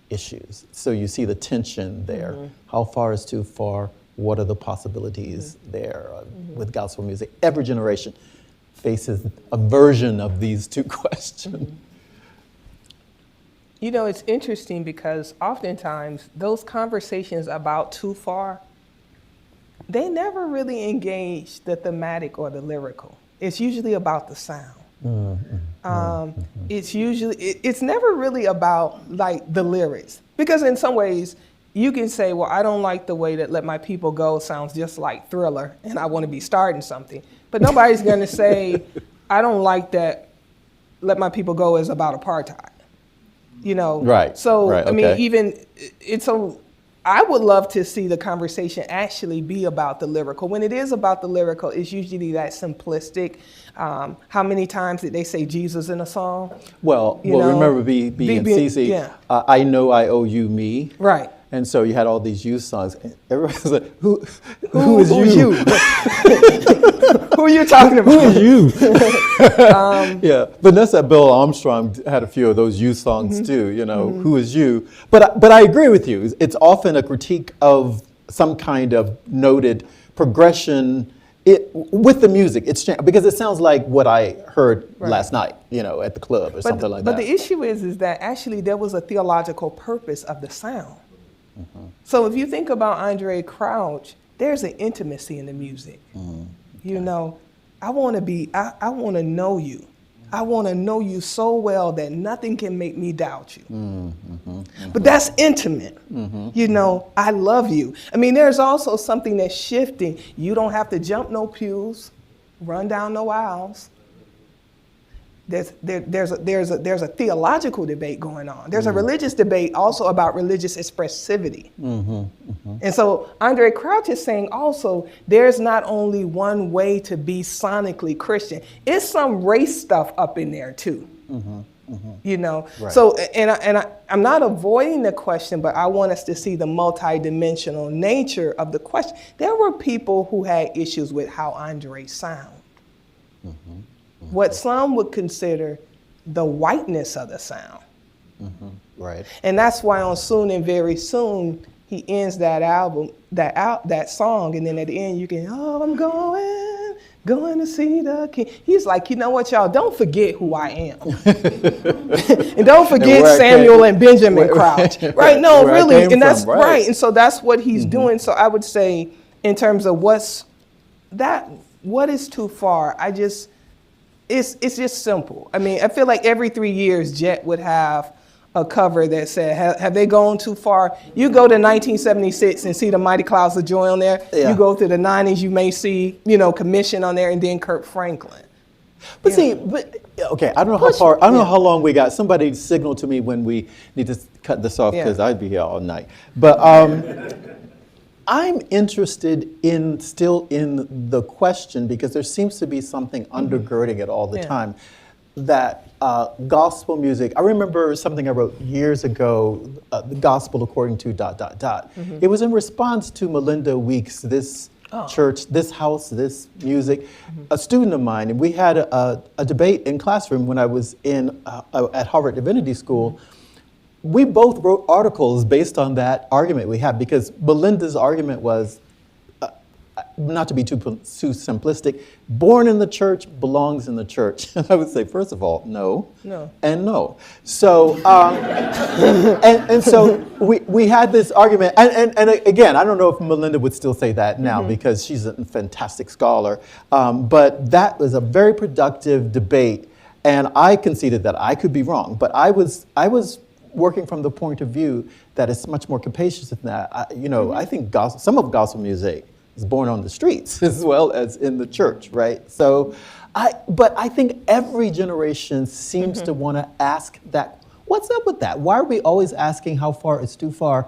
issues? So you see the tension there. How far is too far? What are the possibilities there with gospel music? Every generation faces a version of these two questions. You know, it's interesting because oftentimes those conversations about too far, they never really engage the thematic or the lyrical. It's usually about the sound. It's never really about like the lyrics, because in some ways you can say, well, I don't like the way that Let My People Go sounds just like Thriller and I want to be starting something, but nobody's going to say, I don't like that Let My People Go is about apartheid, you know? Right. So, right, I mean, I would love to see the conversation actually be about the lyrical. When it is about the lyrical, it's usually that simplistic. How many times did they say Jesus in a song? Well, remember B and CC, yeah. I Know I Owe You Me. Right. And so you had all these youth songs. And everybody's like, who is you? Who are you talking about? Who is you? Yeah, Vanessa Bell Armstrong had a few of those youth songs too, you know, who is you? But I agree with you. It's often a critique of some kind of noted progression with the music. It's because it sounds like what I heard last night, you know, at the club or something like that. But the issue is that actually there was a theological purpose of the sound. So if you think about Andre Crouch, there's an intimacy in the music. You know, I want to know you. I want to know you so well that nothing can make me doubt you. But that's intimate. You know, I love you. I mean, there's also something that's shifting. You don't have to jump no pews, run down no aisles. There's a theological debate going on. There's a religious debate also about religious expressivity. And so Andre Crouch is saying also there's not only one way to be sonically Christian. It's some race stuff up in there too. You know, so I'm not avoiding the question, but I want us to see the multidimensional nature of the question. There were people who had issues with how Andre sounded. What some would consider the whiteness of the sound. Right. And that's why on Soon and Very Soon, he ends that album, that song, and then at the end you can, oh, I'm going to see the King. He's like, you know what, y'all, don't forget who I am. And don't forget Samuel and Benjamin Crouch. Right, no, really, and that's right. And so that's what he's doing. So I would say in terms of what's that, what is too far? It's just simple. I mean, I feel like every 3 years, Jet would have a cover that said, have they gone too far? You go to 1976 and see the Mighty Clouds of Joy on there. Yeah. You go to the 90s, you may see, Commission on there, and then Kirk Franklin. But see, okay, I don't know how far, I don't know how long we got. Somebody signaled to me when we need to cut this off because I'd be here all night. But I'm interested still in the question, because there seems to be something undergirding it all the time, that gospel music, I remember something I wrote years ago, the gospel according to ... It was in response to Melinda Weeks, this church, this house, this music, a student of mine, and we had a debate in classroom when I was at Harvard Divinity School. We both wrote articles based on that argument we had, because Belinda's argument was, not to be too simplistic, born in the church, belongs in the church. And I would say, first of all, no. And no. So, and so we had this argument, and again, I don't know if Melinda would still say that now, because she's a fantastic scholar, but that was a very productive debate, and I conceded that I could be wrong, but I was working from the point of view that it's much more capacious than that. I think some of gospel music is born on the streets as well as in the church, right? So, but I think every generation seems to want to ask that, what's up with that? Why are we always asking how far is too far?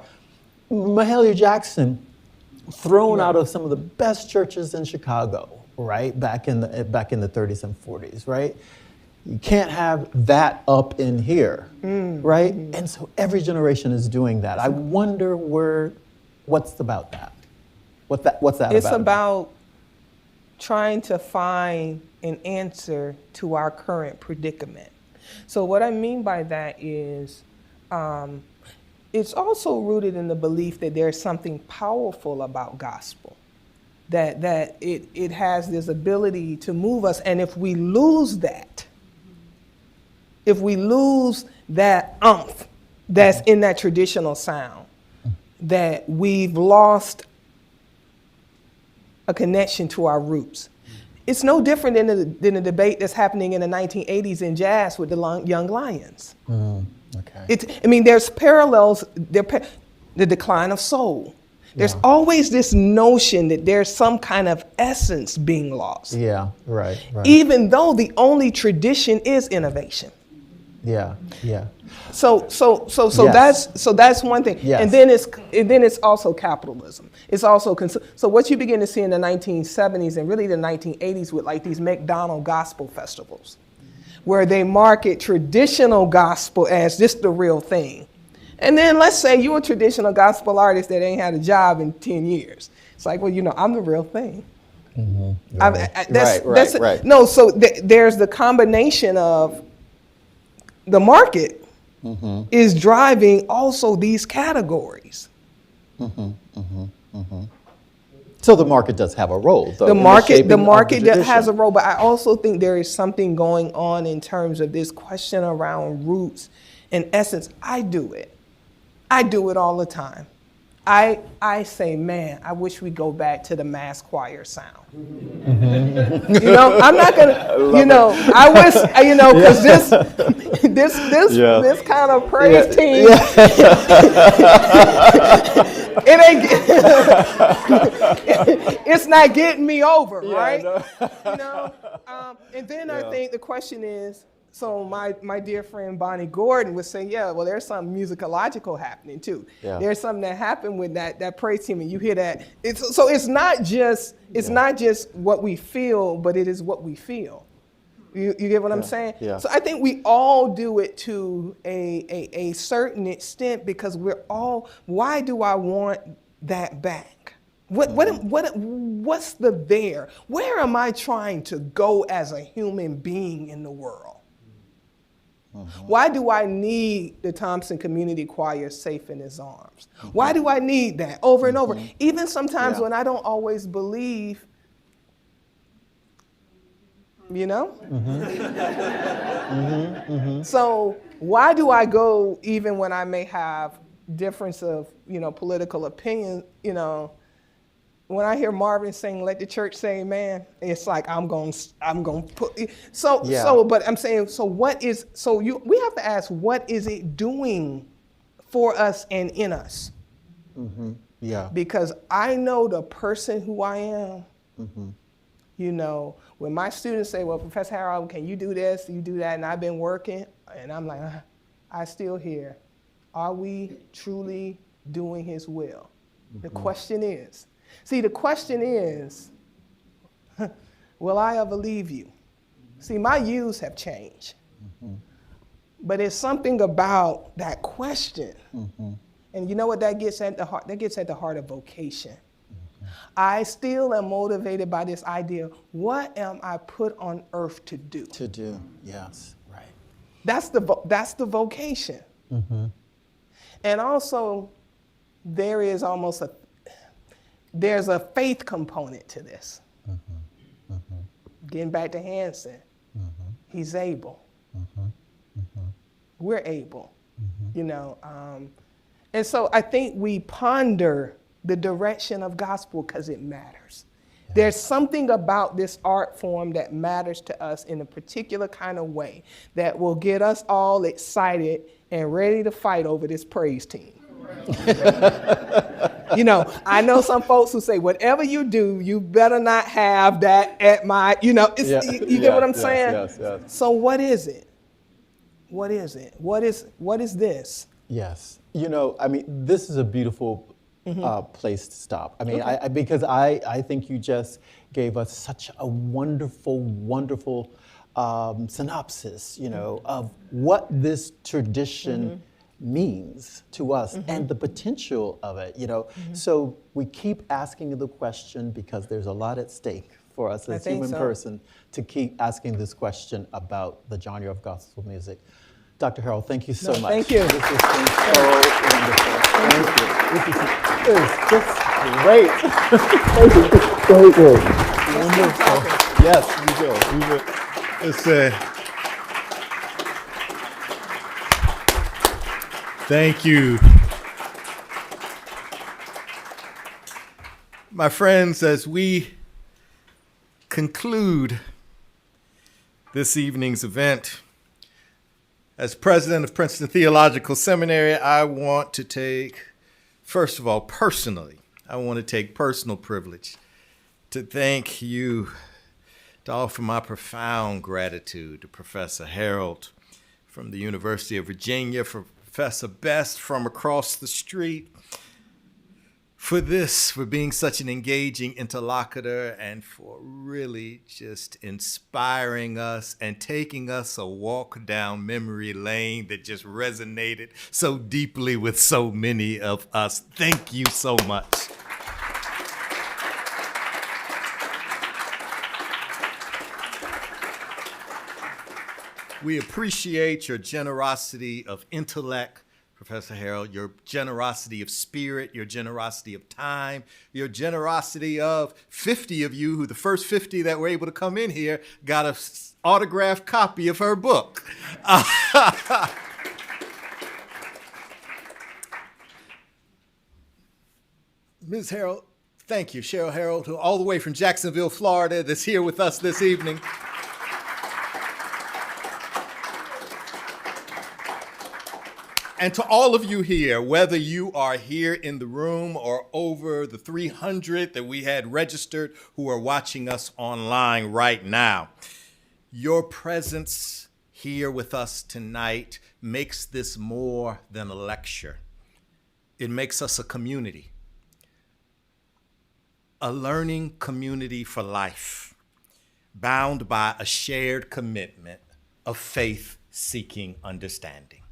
Mahalia Jackson, thrown out of some of the best churches in Chicago, right? Back in the 30s and 40s, right? You can't have that up in here, right? And so every generation is doing that. I wonder what's about that? What's that about? It's about trying to find an answer to our current predicament. So what I mean by that is, it's also rooted in the belief that there's something powerful about gospel, that it has this ability to move us, and if we lose that umph that's in that traditional sound, that we've lost a connection to our roots. It's no different than the debate that's happening in the 1980s in jazz with the Young Lions. Okay. There's parallels, the decline of soul. There's always this notion that there's some kind of essence being lost. Yeah, right. Even though the only tradition is innovation. Yeah. So Yes. that's one thing. Yes. And then it's also capitalism. It's also so what you begin to see in the 1970s and really the 1980s with like these McDonald gospel festivals, where they market traditional gospel as this the real thing. And then let's say you're a traditional gospel artist that ain't had a job in 10 years. It's like, well, I'm the real thing. Right. No, so there's the combination of the market is driving also these categories. So the market does have a role, though. The market has a role, but I also think there is something going on in terms of this question around roots and essence. I do it all the time. I say, man, I wish we go back to the mass choir sound. I'm not gonna, I wish, because this kind of praise team, it ain't, it's not getting me over, right? And then I think the question is, so my dear friend Bonnie Gordon was saying, well, there's something musicological happening too. Yeah. There's something that happened with that praise team, and you hear that. It's not just what we feel, but it is what we feel. You get what I'm saying? Yeah. So I think we all do it to a certain extent, because why do I want that back? What's the there? Where am I trying to go as a human being in the world? Why do I need the Thompson Community Choir safe in his arms? Why do I need that over and over? Even sometimes when I don't always believe, So why do I go even when I may have difference of, political opinion, when I hear Marvin sing, "Let the church say amen," it's like I'm going put. But I'm saying, we have to ask, what is it doing for us and in us? Mm-hmm. Yeah. Because I know the person who I am. Mm-hmm. You know, when my students say, "Well, Professor Harold, can you do this, you do that?" and I've been working, and I'm like, I still hear, are we truly doing His will? Mm-hmm. The question is, will I ever leave you? See, my views have changed. Mm-hmm. But it's something about that question. Mm-hmm. And you know what that gets at the heart? That gets at the heart of vocation. Mm-hmm. I still am motivated by this idea, what am I put on earth to do? To do, yes, right. That's the vocation. Mm-hmm. And also, there's a faith component to this. Mm-hmm. Mm-hmm. Getting back to Hanson, mm-hmm. He's able. Mm-hmm. Mm-hmm. We're able, mm-hmm. You know. And so I think we ponder the direction of gospel because it matters. Yeah. There's something about this art form that matters to us in a particular kind of way that will get us all excited and ready to fight over this praise team. You know, I know some folks who say, whatever you do, you better not have that at my, you know, you get what I'm saying? Yes. So what is it? What is it? What is this? Yes. You know, I mean, this is a beautiful place to stop. I mean, okay. Because I think you just gave us such a wonderful, wonderful synopsis, you know, of what this tradition means to us and the potential of it, you know. So we keep asking the question because there's a lot at stake for us as human person to keep asking this question about the genre of gospel music. Dr. Harold, thank you so much. Thank you. This has been so wonderful. Thank you. This is just great. Thank you. So good. Wonderful. Yes, we will. Thank you. My friends, as we conclude this evening's event, as president of Princeton Theological Seminary, I want to take, first of all, personal privilege to thank you, to offer my profound gratitude to Professor Harold from the University of Virginia, for Professor Best from across the street, for being such an engaging interlocutor and for really just inspiring us and taking us a walk down memory lane that just resonated so deeply with so many of us. Thank you so much. We appreciate your generosity of intellect, Professor Harold, your generosity of spirit, your generosity of time, your generosity of 50 of you, who the first 50 that were able to come in here got an autographed copy of her book. Ms. Harold, thank you. Cheryl Harold, who all the way from Jacksonville, Florida, that's here with us this evening. And to all of you here, whether you are here in the room or over the 300 that we had registered who are watching us online right now, your presence here with us tonight makes this more than a lecture. It makes us a community, a learning community for life, bound by a shared commitment of faith-seeking understanding.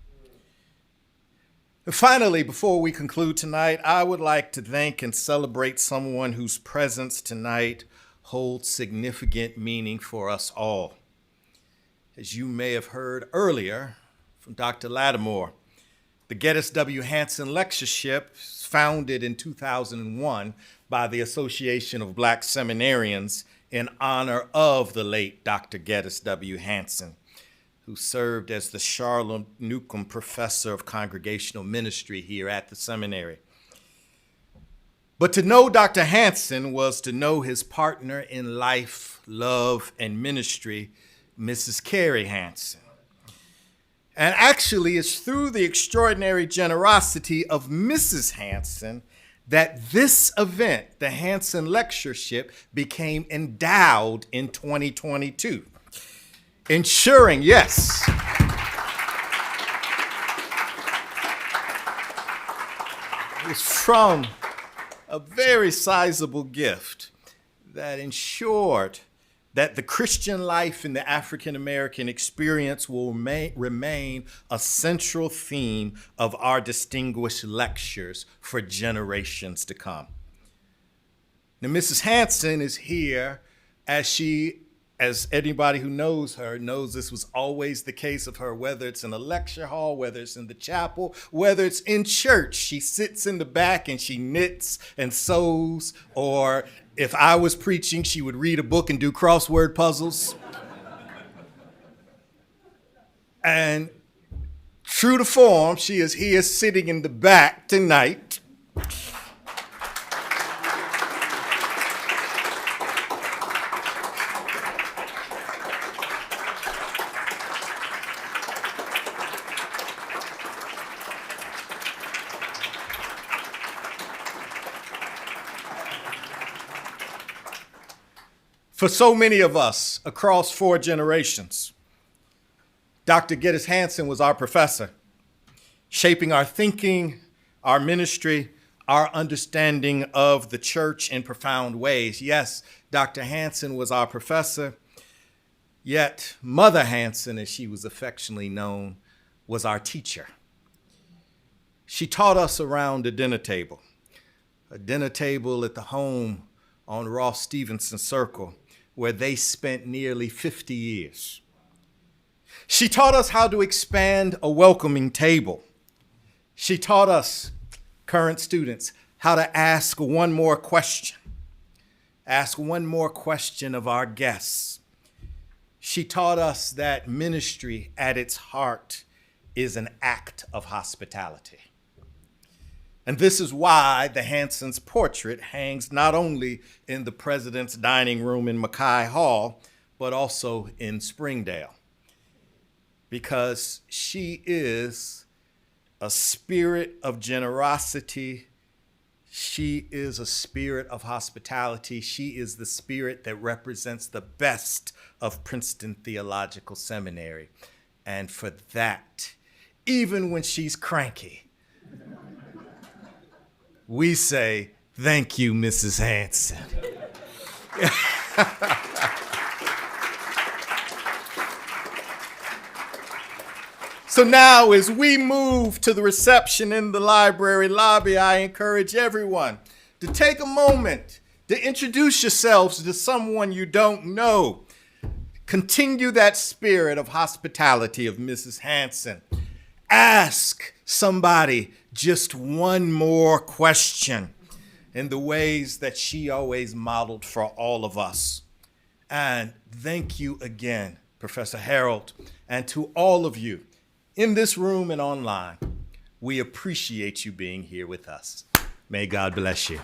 Finally, before we conclude tonight, I would like to thank and celebrate someone whose presence tonight holds significant meaning for us all. As you may have heard earlier from Dr. Lattimore, the Geddes W. Hanson Lectureship, founded in 2001 by the Association of Black Seminarians in honor of the late Dr. Geddes W. Hanson, who served as the Charlotte Newcomb Professor of Congregational Ministry here at the seminary. But to know Dr. Hanson was to know his partner in life, love, and ministry, Mrs. Carrie Hanson. And actually, it's through the extraordinary generosity of Mrs. Hanson that this event, the Hanson Lectureship, became endowed in 2022, ensuring, yes, it's from a very sizable gift that ensured that the Christian life in the African American experience will remain a central theme of our distinguished lectures for generations to come. Now, Mrs. Hanson is here as anybody who knows her knows this was always the case of her, whether it's in a lecture hall, whether it's in the chapel, whether it's in church. She sits in the back and she knits and sews, or if I was preaching, she would read a book and do crossword puzzles. And true to form, she is here sitting in the back tonight. For so many of us across 4 generations, Dr. Geddes Hanson was our professor, shaping our thinking, our ministry, our understanding of the church in profound ways. Yes, Dr. Hanson was our professor, yet Mother Hanson, as she was affectionately known, was our teacher. She taught us around a dinner table at the home on Ross Stevenson Circle, where they spent nearly 50 years. She taught us how to expand a welcoming table. She taught us, current students, how to ask one more question. Ask one more question of our guests. She taught us that ministry at its heart is an act of hospitality. And this is why the Hanson's portrait hangs not only in the president's dining room in Mackay Hall, but also in Springdale. Because she is a spirit of generosity. She is a spirit of hospitality. She is the spirit that represents the best of Princeton Theological Seminary. And for that, even when she's cranky, we say, thank you, Mrs. Hanson. So now, as we move to the reception in the library lobby, I encourage everyone to take a moment to introduce yourselves to someone you don't know. Continue that spirit of hospitality of Mrs. Hanson. Ask somebody just one more question in the ways that she always modeled for all of us. And thank you again, Professor Harold, and to all of you in this room and online. We appreciate you being here with us. May God bless you.